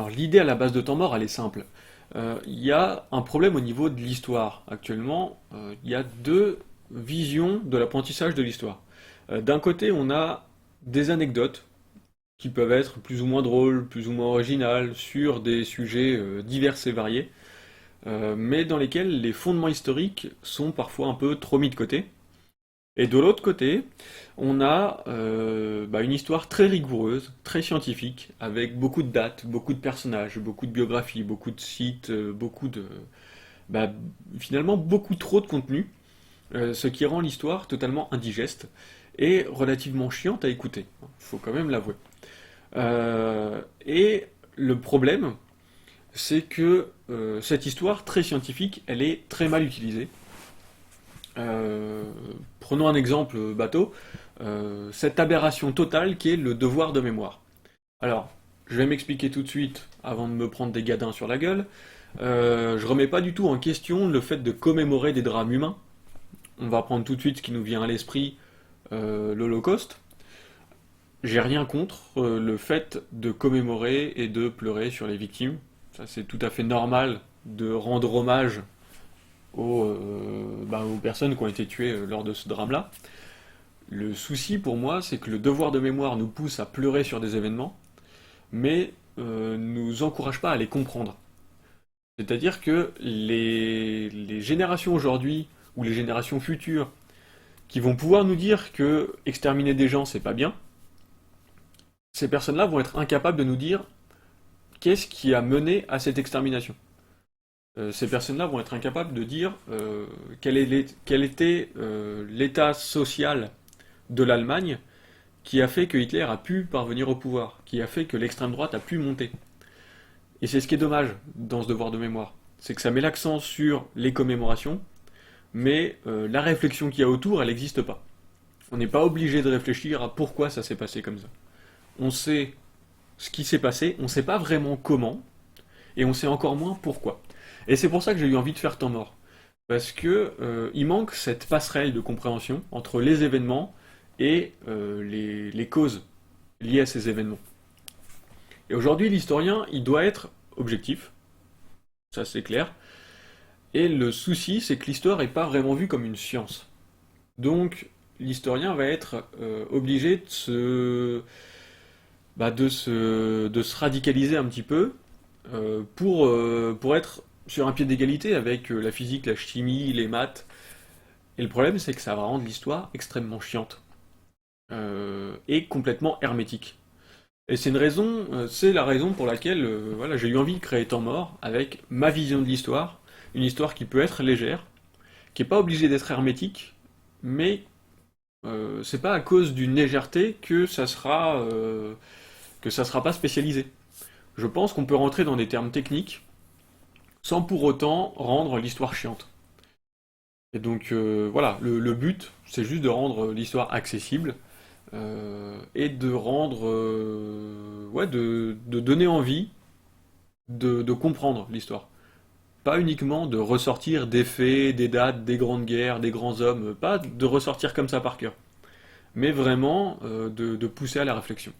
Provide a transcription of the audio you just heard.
Alors l'idée à la base de temps mort, elle est simple. Il y a un problème au niveau de l'histoire. Actuellement, il y a deux visions de l'apprentissage de l'histoire. D'un côté, on a des anecdotes qui peuvent être plus ou moins drôles, plus ou moins originales, sur des sujets divers et variés, mais dans lesquels les fondements historiques sont parfois un peu trop mis de côté. Et de l'autre côté, on a une histoire très rigoureuse, très scientifique, avec beaucoup de dates, beaucoup de personnages, beaucoup de biographies, beaucoup de sites, bah, finalement beaucoup trop de contenu, ce qui rend l'histoire totalement indigeste et relativement chiante à écouter. Il faut quand même l'avouer. Et le problème, c'est que cette histoire très scientifique, elle est très mal utilisée. Euh, Prenons un exemple bateau, cette aberration totale qui est le devoir de mémoire. Alors, je vais m'expliquer tout de suite avant de me prendre des gadins sur la gueule. Je remets pas du tout en question le fait de commémorer des drames humains. On va prendre tout de suite ce qui nous vient à l'esprit, l'Holocauste. J'ai rien contre le fait de commémorer et de pleurer sur les victimes. Ça, c'est tout à fait normal de rendre hommage aux personnes qui ont été tuées lors de ce drame-là. Le souci pour moi, c'est que le devoir de mémoire nous pousse à pleurer sur des événements, mais nous encourage pas à les comprendre. C'est-à-dire que les générations aujourd'hui, ou les générations futures, qui vont pouvoir nous dire que exterminer des gens, c'est pas bien, ces personnes-là vont être incapables de nous dire qu'est-ce qui a mené à cette extermination. Ces personnes-là vont être incapables de dire quel était l'état social de l'Allemagne qui a fait que Hitler a pu parvenir au pouvoir, qui a fait que l'extrême droite a pu monter. Et c'est ce qui est dommage dans ce devoir de mémoire, c'est que ça met l'accent sur les commémorations, mais la réflexion qu'il y a autour, elle n'existe pas. On n'est pas obligé de réfléchir à pourquoi ça s'est passé comme ça. On sait ce qui s'est passé, on ne sait pas vraiment comment, et on sait encore moins pourquoi. Et c'est pour ça que j'ai eu envie de faire Temps mort. Parce que il manque cette passerelle de compréhension entre les événements et les causes liées à ces événements. Et aujourd'hui, l'historien, il doit être objectif, ça c'est clair. Et le souci, c'est que l'histoire n'est pas vraiment vue comme une science. Donc, l'historien va être obligé de se radicaliser un petit peu pour être sur un pied d'égalité avec la physique, la chimie, les maths. Et le problème, c'est que ça va rendre l'histoire extrêmement chiante et complètement hermétique. Et c'est la raison pour laquelle voilà, j'ai eu envie de créer Temps mort avec ma vision de l'histoire, une histoire qui peut être légère, qui n'est pas obligée d'être hermétique, mais c'est pas à cause d'une légèreté que ça sera pas spécialisé. Je pense qu'on peut rentrer dans des termes techniques sans pour autant rendre l'histoire chiante. Et donc voilà, le but, c'est juste de rendre l'histoire accessible et de rendre, de donner envie de comprendre l'histoire. Pas uniquement de ressortir des faits, des dates, des grandes guerres, des grands hommes, pas de ressortir comme ça par cœur, mais vraiment de pousser à la réflexion.